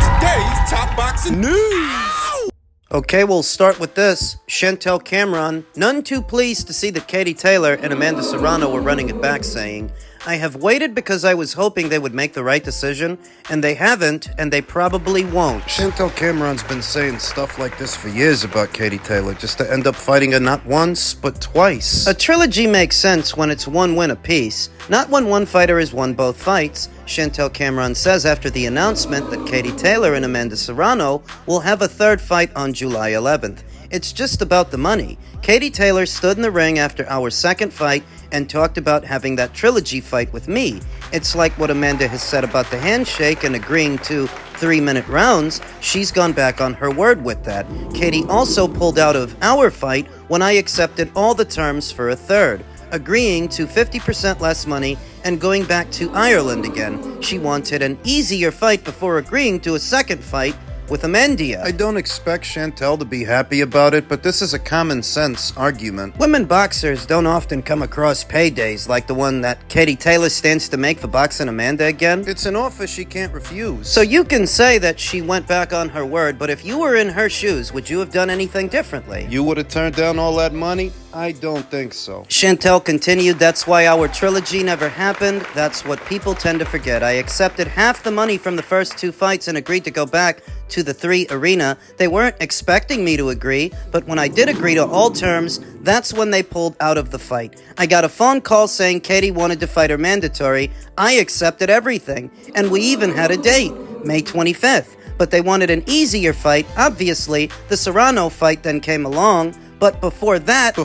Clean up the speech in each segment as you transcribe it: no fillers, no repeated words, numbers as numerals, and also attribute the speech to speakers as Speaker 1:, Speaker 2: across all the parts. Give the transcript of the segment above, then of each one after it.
Speaker 1: today's top boxing news.
Speaker 2: Okay, we'll start with this. Chantel Cameron, none too pleased to see that Katie Taylor and Amanda Serrano were running it back, saying, "I have waited because I was hoping they would make the right decision, and they haven't, and they probably won't."
Speaker 3: Chantel Cameron's been saying stuff like this for years about Katie Taylor, just to end up fighting her not once, but twice.
Speaker 2: A trilogy makes sense when it's one win apiece, not when one fighter has won both fights, Chantel Cameron says after the announcement that Katie Taylor and Amanda Serrano will have a third fight on July 11th. It's just about the money. Katie Taylor stood in the ring after our second fight and talked about having that trilogy fight with me. It's like what Amanda has said about the handshake and agreeing to 3-minute rounds. She's gone back on her word with that. Katie also pulled out of our fight when I accepted all the terms for a third, agreeing to 50% less money and going back to Ireland again. She wanted an easier fight before agreeing to a second fight with Amanda.
Speaker 3: I don't expect Chantel to be happy about it, but this is a common sense argument.
Speaker 2: Women boxers don't often come across paydays like the one that Katie Taylor stands to make for boxing Amanda again.
Speaker 3: It's an offer she can't refuse.
Speaker 2: So you can say that she went back on her word, but if you were in her shoes, would you have done anything differently?
Speaker 3: You would have turned down all that money? I don't think so.
Speaker 2: Chantel continued, "That's why our trilogy never happened. That's what people tend to forget. I accepted half the money from the first 2 fights and agreed to go back to the 3 arena. They weren't expecting me to agree, but when I did agree to all terms, that's when they pulled out of the fight. I got a phone call saying Katie wanted to fight her mandatory. I accepted everything, and we even had a date, May 25th. But they wanted an easier fight. Obviously, the Serrano fight then came along. But before that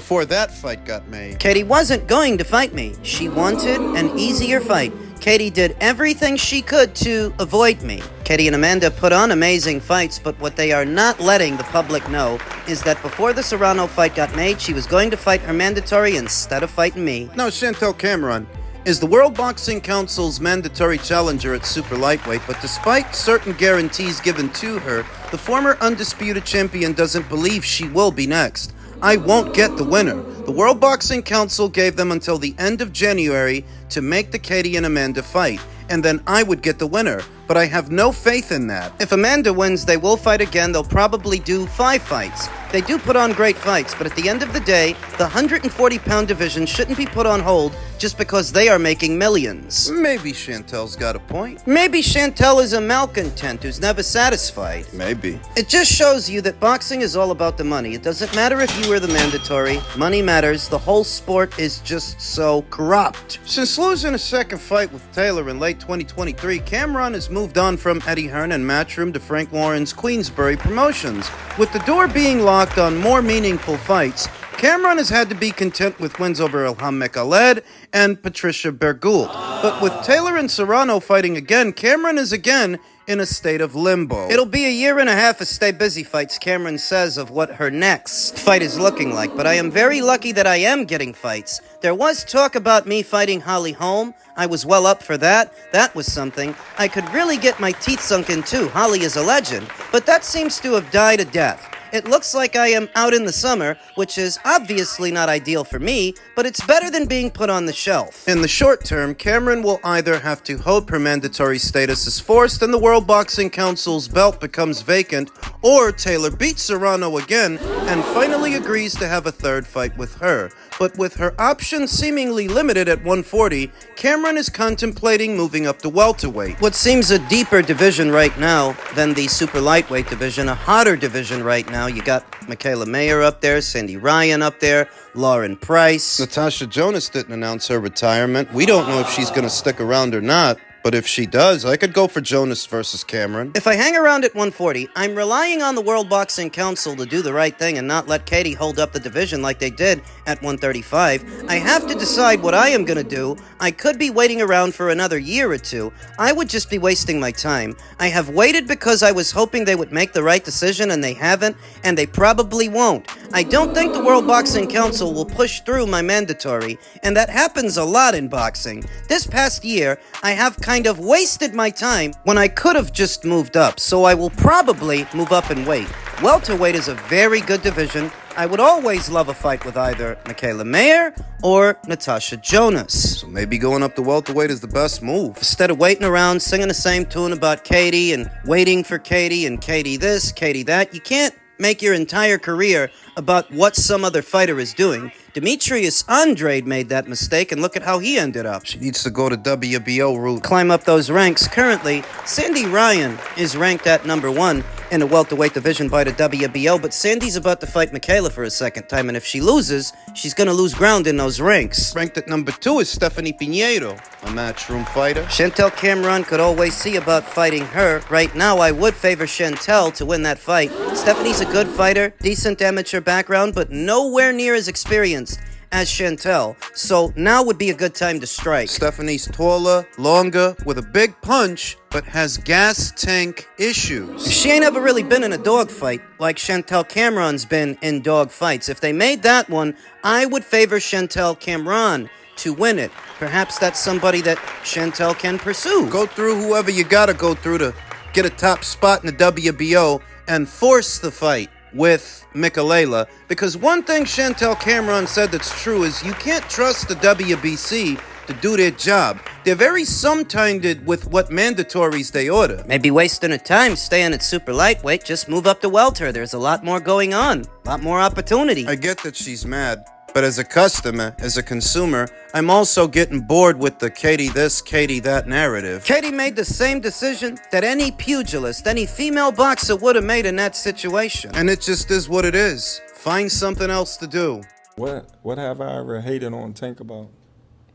Speaker 3: fight got made,
Speaker 2: Katie wasn't going to fight me. She wanted an easier fight. Katie did everything she could to avoid me. Katie and Amanda put on amazing fights, but what they are not letting the public know is that before the Serrano fight got made, she was going to fight her mandatory instead of fighting me."
Speaker 3: Now, Chantel Cameron is the World Boxing Council's mandatory challenger at super lightweight, but despite certain guarantees given to her, the former undisputed champion doesn't believe she will be next. "I won't get the winner. The World Boxing Council gave them until the end of January to make the Katie and Amanda fight, and then I would get the winner, but I have no faith in that."
Speaker 2: If Amanda wins, they will fight again. They'll probably do 5 fights. They do put on great fights, but at the end of the day, the 140-pound division shouldn't be put on hold just because they are making millions.
Speaker 3: Maybe Chantel's got a point.
Speaker 2: Maybe Chantel is a malcontent who's never satisfied.
Speaker 3: Maybe.
Speaker 2: It just shows you that boxing is all about the money. It doesn't matter if you were the mandatory. Money matters. The whole sport is just so corrupt.
Speaker 3: Since losing a second fight with Taylor in late 2023, Cameron has moved on from Eddie Hearn and Matchroom to Frank Warren's Queensberry Promotions. With the door being locked on more meaningful fights, Cameron has had to be content with wins over Ilham Mekhaled and Patricia Bergould. But with Taylor and Serrano fighting again, Cameron is again in a state of limbo.
Speaker 2: It'll be a year and a half of stay busy fights, Cameron says, of what her next fight is looking like. But I am very lucky that I am getting fights. There was talk about me fighting Holly Holm. I was well up for that. That was something. I could really get my teeth sunk in too. Holly is a legend. But that seems to have died a death. It looks like I am out in the summer, which is obviously not ideal for me, but it's better than being put on the shelf.
Speaker 3: In the short term, Cameron will either have to hope her mandatory status is forced and the World Boxing Council's belt becomes vacant, or Taylor beats Serrano again and finally agrees to have a third fight with her. But with her options seemingly limited at 140, Cameron is contemplating moving up to welterweight.
Speaker 2: What seems a deeper division right now than the super lightweight division, a hotter division right now. You got Michaela Mayer up there, Sandy Ryan up there, Lauren Price.
Speaker 3: Natasha Jonas didn't announce her retirement. We don't know if she's going to stick around or not. But if she does, I could go for Jonas versus Cameron.
Speaker 2: If I hang around at 140, I'm relying on the World Boxing Council to do the right thing and not let Katie hold up the division like they did at 135. I have to decide what I am going to do. I could be waiting around for another year or two. I would just be wasting my time. I have waited because I was hoping they would make the right decision, and they haven't, and they probably won't. I don't think the World Boxing Council will push through my mandatory, and that happens a lot in boxing. This past year, I have kind of wasted my time when I could have just moved up, so I will probably move up in weight. Welterweight is a very good division. I would always love a fight with either Michaela Mayer or Natasha Jonas.
Speaker 3: So maybe going up to welterweight is the best move.
Speaker 2: Instead of waiting around singing the same tune about Katie and waiting for Katie and Katie this, Katie that, you can't make your entire career about what some other fighter is doing. Demetrius Andrade made that mistake, and look at how he ended up.
Speaker 3: She needs to go to WBO route.
Speaker 2: Climb up those ranks. Currently, Sandy Ryan is ranked at number 1 in the welterweight division by the WBO, but Sandy's about to fight Michaela for a second time, and if she loses, she's gonna lose ground in those ranks.
Speaker 3: Ranked at number 2 is Stephanie Pinheiro, a matchroom fighter.
Speaker 2: Chantel Cameron could always see about fighting her. Right now, I would favor Chantel to win that fight. Stephanie's a good fighter, decent amateur background, but nowhere near as experienced as Chantel, so now would be a good time to strike.
Speaker 3: Stephanie's taller, longer, with a big punch, but has gas tank issues.
Speaker 2: She ain't ever really been in a dogfight like Chantel Cameron's been in dogfights. If they made that one, I would favor Chantel Cameron to win it. Perhaps that's somebody that Chantel can pursue.
Speaker 3: Go through whoever you gotta go through to get a top spot in the WBO and force the fight with Michaela, because one thing Chantel Cameron said that's true is you can't trust the WBC to do their job. They're very sometinded with what mandatories they order.
Speaker 2: Maybe wasting her time staying at super lightweight, just move up to welter. There's a lot more going on, a lot more opportunity.
Speaker 3: I get that she's mad, but as a customer, as a consumer, I'm also getting bored with the Katie this, Katie that narrative.
Speaker 2: Katie made the same decision that any pugilist, any female boxer would have made in that situation.
Speaker 3: And it just is what it is. Find something else to do.
Speaker 4: What have I ever hated on Tank about?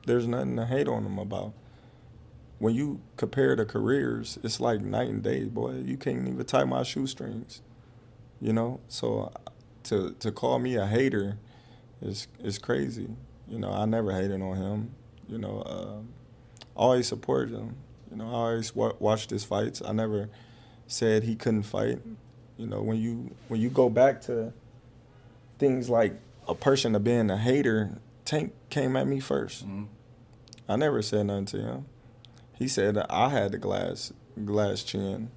Speaker 4: There's nothing to hate on him about. When you compare the careers, it's like night and day, boy. You can't even tie my shoestrings, you know? So to call me a hater is crazy. You know, I never hated on him. You know, always supported him. You know, I always watched his fights. I never said he couldn't fight. You know, when you go back to things like a person of being a hater, Tank came at me first. Mm-hmm. I never said nothing to him. He said that I had the glass chin.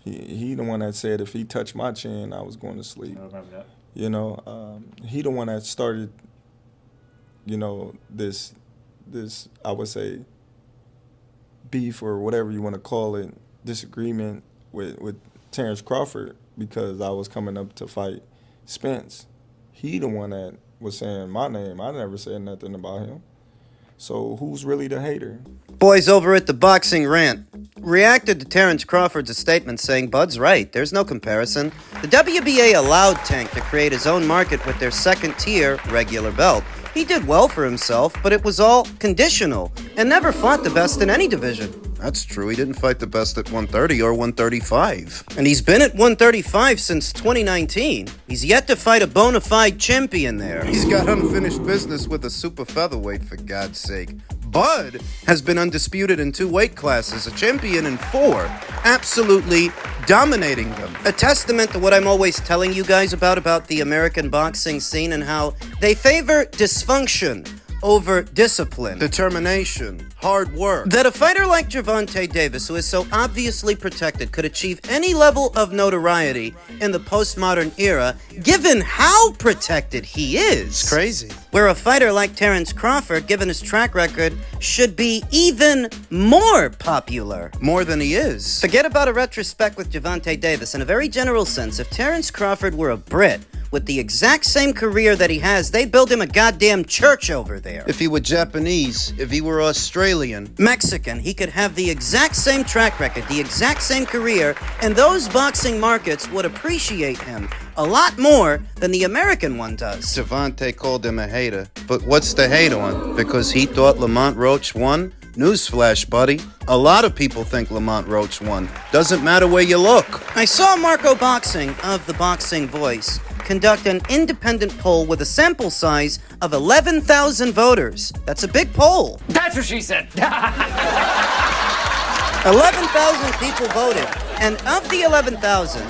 Speaker 4: He the one that said if he touched my chin, I was going to sleep.
Speaker 5: I remember that.
Speaker 4: You know, he the one that started, you know, this I would say beef or whatever you want to call it, disagreement with Terrence Crawford because I was coming up to fight Spence. He the one that was saying my name. I never said nothing about him. So who's really the hater?
Speaker 2: Boys over at the Boxing Rant reacted to Terrence Crawford's statement saying, Bud's right, there's no comparison. The WBA allowed Tank to create his own market with their second-tier regular belt. He did well for himself, but it was all conditional and never fought the best in any division.
Speaker 3: That's true. He didn't fight the best at 130 or 135.
Speaker 2: And he's been at 135 since 2019. He's yet to fight a bona fide champion there.
Speaker 3: He's got unfinished business with a super featherweight, for God's sake. Bud has been undisputed in 2 weight classes, a champion in 4, absolutely dominating them.
Speaker 2: A testament to what I'm always telling you guys about the American boxing scene and how they favor dysfunction over discipline.
Speaker 3: Determination, hard work.
Speaker 2: That a fighter like Gervonta Davis, who is so obviously protected, could achieve any level of notoriety in the postmodern era, given how protected he is.
Speaker 3: It's crazy.
Speaker 2: Where a fighter like Terrence Crawford, given his track record, should be even more popular.
Speaker 3: More than he is.
Speaker 2: Forget about a retrospect with Gervonta Davis. In a very general sense, if Terrence Crawford were a Brit, with the exact same career that he has, they'd build him a goddamn church over there.
Speaker 3: If he were Japanese, if he were Australian,
Speaker 2: Mexican, he could have the exact same track record, the exact same career, and those boxing markets would appreciate him a lot more than the American one does.
Speaker 3: Gervonta called him a hater. But what's the hate on? Because he thought Lamont Roach won? Newsflash, buddy. A lot of people think Lamont Roach won. Doesn't matter where you look.
Speaker 2: I saw Marco Boxing of The Boxing Voice conduct an independent poll with a sample size of 11,000 voters. That's a big poll.
Speaker 5: That's what she said.
Speaker 2: 11,000 people voted, and of the 11,000,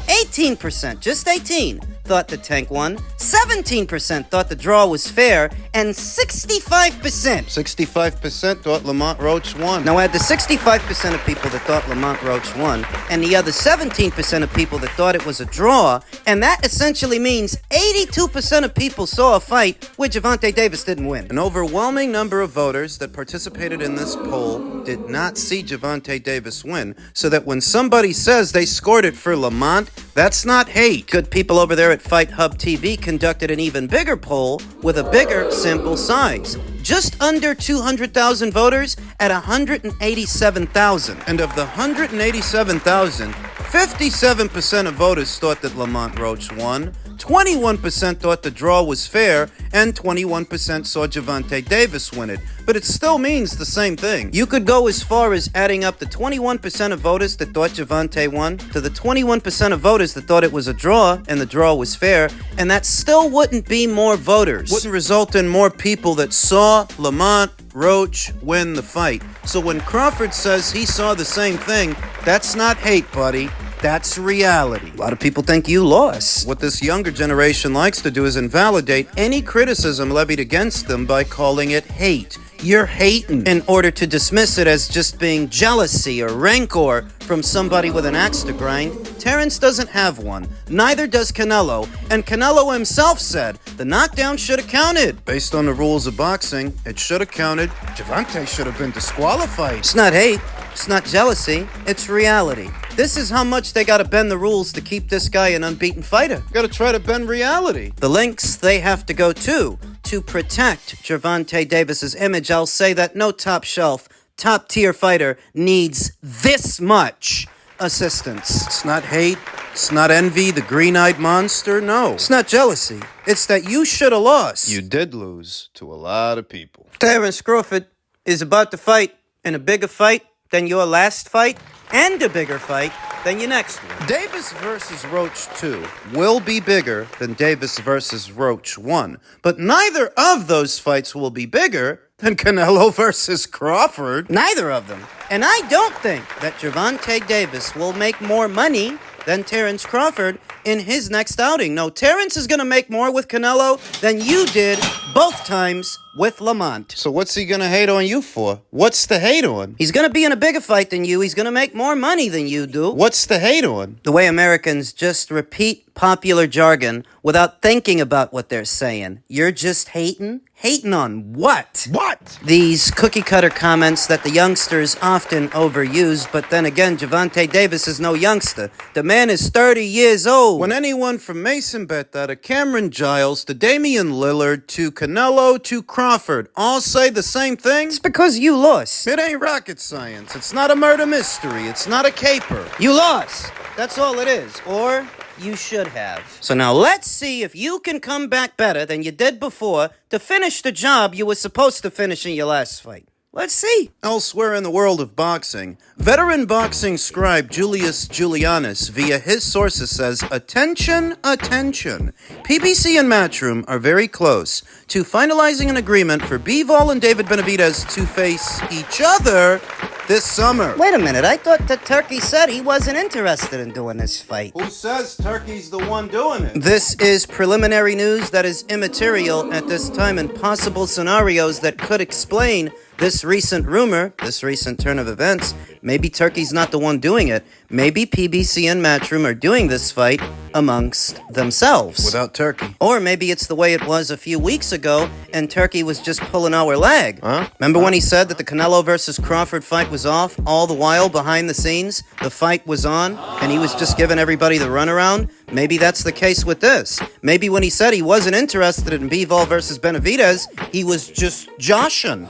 Speaker 2: 18%, just 18, thought the Tank won, 17% thought the draw was fair, and 65%
Speaker 3: 65% thought Lamont Roach won.
Speaker 2: Now add the 65% of people that thought Lamont Roach won, and the other 17% of people that thought it was a draw, and that essentially means 82% of people saw a fight where Gervonta Davis didn't win.
Speaker 3: An overwhelming number of voters that participated in this poll did not see Gervonta Davis win, so that when somebody says they scored it for Lamont, that's not hate.
Speaker 2: Good people over there at Fight Hub TV conducted an even bigger poll with a bigger sample size. Just under 200,000 voters at 187,000.
Speaker 3: And of the 187,000, 57% of voters thought that Lamont Roach won, 21% thought the draw was fair, and 21% saw Gervonta Davis win it. But it still means the same thing.
Speaker 2: You could go as far as adding up the 21% of voters that thought Gervonta won to the 21% of voters that thought it was a draw and the draw was fair, and that still wouldn't be more voters.
Speaker 3: Wouldn't result in more people that saw Lamont Roach win the fight. So when Crawford says he saw the same thing, that's not hate, buddy. That's reality.
Speaker 2: A lot of people think you lost.
Speaker 3: What this younger generation likes to do is invalidate any criticism levied against them by calling it hate. You're hating.
Speaker 2: In order to dismiss it as just being jealousy or rancor from somebody with an axe to grind, Terrence doesn't have one. Neither does Canelo. And Canelo himself said the knockdown should have counted.
Speaker 3: Based on the rules of boxing, it should have counted. Gervonta should have been disqualified.
Speaker 2: It's not hate. It's not jealousy. It's reality. This is how much they gotta bend the rules to keep this guy an unbeaten fighter.
Speaker 3: Gotta try to bend reality.
Speaker 2: The lengths they have to go to protect Gervonta Davis's image. I'll say that no top shelf, top tier fighter needs this much assistance.
Speaker 3: It's not hate. It's not envy, the green-eyed monster. No.
Speaker 2: It's not jealousy. It's that you should have lost.
Speaker 3: You did lose to a lot of people.
Speaker 2: Terrence Crawford is about to fight in a bigger fight than your last fight and a bigger fight than your next one.
Speaker 3: Davis versus Roach 2 will be bigger than Davis versus Roach 1, but neither of those fights will be bigger than Canelo versus Crawford.
Speaker 2: Neither of them. And I don't think that Gervonta Davis will make more money than Terrence Crawford in his next outing. No, Terrence is going to make more with Canelo than you did both times with Lamont.
Speaker 3: So what's he going to hate on you for? What's the hate on?
Speaker 2: He's going to be in a bigger fight than you. He's going to make more money than you do.
Speaker 3: What's the hate on?
Speaker 2: The way Americans just repeat popular jargon without thinking about what they're saying. You're just hating? Hating on what?
Speaker 3: What?
Speaker 2: These cookie-cutter comments that the youngsters often overuse, but then again, Gervonta Davis is no youngster. The man is 30 years old.
Speaker 3: When anyone from Mason Betta to Cameron Giles to Damian Lillard to Canelo to Crawford all say the same thing,
Speaker 2: It's because you lost.
Speaker 3: it ain't rocket science. It's not a murder mystery. It's not a caper.
Speaker 2: You lost. That's all it is. Or you should have. So now let's see if you can come back better than you did before to finish the job you were supposed to finish in your last fight. Let's see.
Speaker 3: Elsewhere in the world of boxing, veteran boxing scribe Julius Julianus, via his sources, says, attention, attention. PBC and Matchroom are very close to finalizing an agreement for Bivol and David Benavidez to face each other this summer.
Speaker 2: Wait a minute. I thought that Turkey said he wasn't interested in doing this fight.
Speaker 3: Who says Turkey's the one doing it?
Speaker 2: This is preliminary news that is immaterial at this time and possible scenarios that could explain this recent rumor, this recent turn of events. Maybe Turkey's not the one doing it. Maybe PBC and Matchroom are doing this fight amongst themselves.
Speaker 3: Without Turkey.
Speaker 2: Or maybe it's the way it was a few weeks ago and Turkey was just pulling our leg.
Speaker 3: Huh?
Speaker 2: Remember when he said that the Canelo versus Crawford fight was off? All the while, behind the scenes, the fight was on and he was just giving everybody the runaround? Maybe that's the case with this. Maybe when he said he wasn't interested in Bivol versus Benavidez, he was just joshing.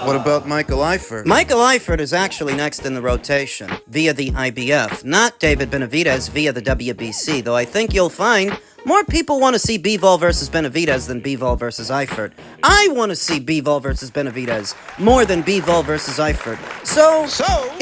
Speaker 3: What about Michael Eifert?
Speaker 2: Michael Eifert is actually next in the rotation via the IBF, not David Benavidez via the WBC, though I think you'll find more people want to see Bivol versus Benavidez than Bivol versus Eifert. I want to see Bivol versus Benavidez more than Bivol versus Eifert. So,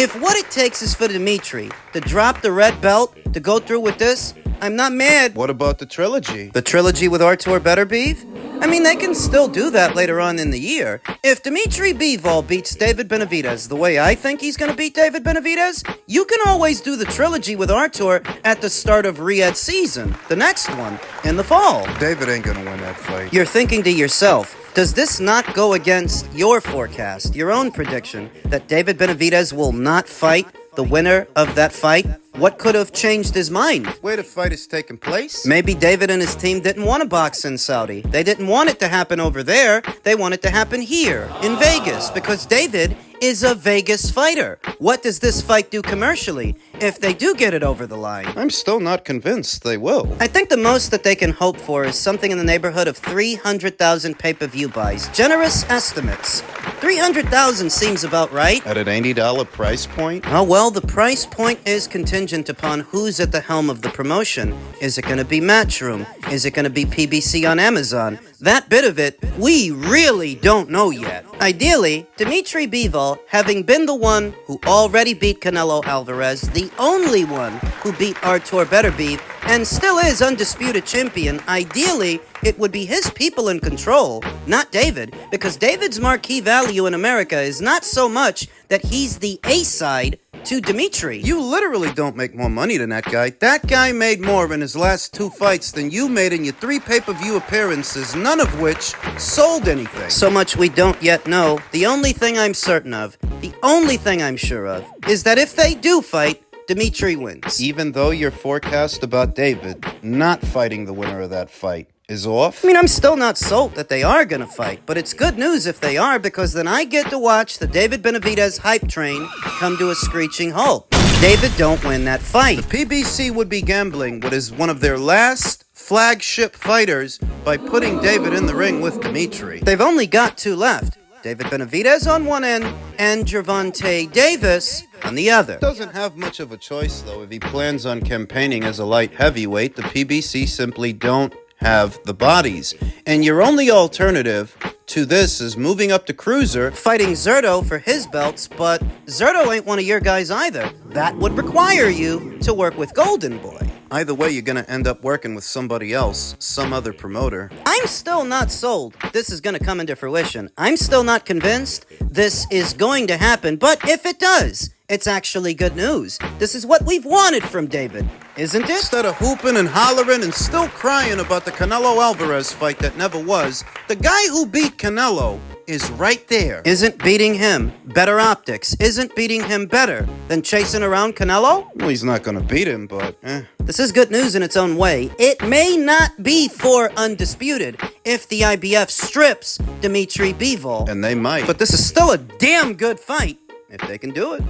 Speaker 2: if what it takes is for Dimitri to drop the red belt to go through with this, I'm not mad.
Speaker 3: What about the trilogy?
Speaker 2: The trilogy with Artur Beterbiev? I mean, they can still do that later on in the year. If Dimitri Bivol beats David Benavidez the way I think he's going to beat David Benavidez, you can always do the trilogy with Artur at the start of Riyadh's season, the next one, in the fall.
Speaker 3: David ain't gonna win that fight.
Speaker 2: You're thinking to yourself, does this not go against your forecast, your own prediction, that David Benavidez will not fight the winner of that fight? What could have changed his mind?
Speaker 3: Where the fight is taking place?
Speaker 2: Maybe David and his team didn't want to box in Saudi. They didn't want it to happen over there. They want it to happen here, in Vegas, because David is a Vegas fighter. What does this fight do commercially if they do get it over the line?
Speaker 3: I'm still not convinced they will.
Speaker 2: I think the most that they can hope for is something in the neighborhood of 300,000 pay-per-view buys. Generous estimates. 300,000 seems about right.
Speaker 3: At an $80 price point?
Speaker 2: Oh, well, the price point is contingent upon who's at the helm of the promotion. Is it going to be Matchroom? Is it going to be PBC on Amazon? That bit of it, we really don't know yet. Ideally, Dimitri Bivol, having been the one who already beat Canelo Alvarez, the only one who beat Artur Beterbiev, and still is undisputed champion, ideally, it would be his people in control, not David, because David's marquee value in America is not so much that he's the A-side to Dimitri.
Speaker 3: You literally don't make more money than that guy. That guy made more in his last 2 fights than you made in your 3 pay-per-view appearances, none of which sold anything.
Speaker 2: So much we don't yet know. The only thing I'm certain of, the only thing I'm sure of, is that if they do fight, Dimitri wins.
Speaker 3: Even though your forecast about David not fighting the winner of that fight is off?
Speaker 2: I mean, I'm still not sold that they are gonna fight, but it's good news if they are, because then I get to watch the David Benavidez hype train come to a screeching halt. David don't win that fight.
Speaker 3: PBC would be gambling what is one of their last flagship fighters by putting David in the ring with Dimitri.
Speaker 2: They've only got 2 left. David Benavidez on one end and Gervonta Davis on the other.
Speaker 3: Doesn't have much of a choice, though. If he plans on campaigning as a light heavyweight, the PBC simply don't have the bodies. And your only alternative to this is moving up to cruiser,
Speaker 2: fighting Zerto for his belts, but Zerto ain't one of your guys either. That would require you to work with Golden Boy.
Speaker 3: Either way, you're gonna end up working with somebody else, some other promoter.
Speaker 2: I'm still not sold this is gonna come into fruition. I'm still not convinced this is going to happen, but if it does, it's actually good news. This is what we've wanted from David, isn't it?
Speaker 3: Instead of hooping and hollering and still crying about the Canelo Alvarez fight that never was, the guy who beat Canelo is right there.
Speaker 2: Isn't beating him better optics? Isn't beating him better than chasing around Canelo?
Speaker 3: Well, he's not gonna beat him, but
Speaker 2: This is good news in its own way. It may not be for undisputed if the IBF strips Dimitri Bivol.
Speaker 3: And they might.
Speaker 2: But this is still a damn good fight if they can do it.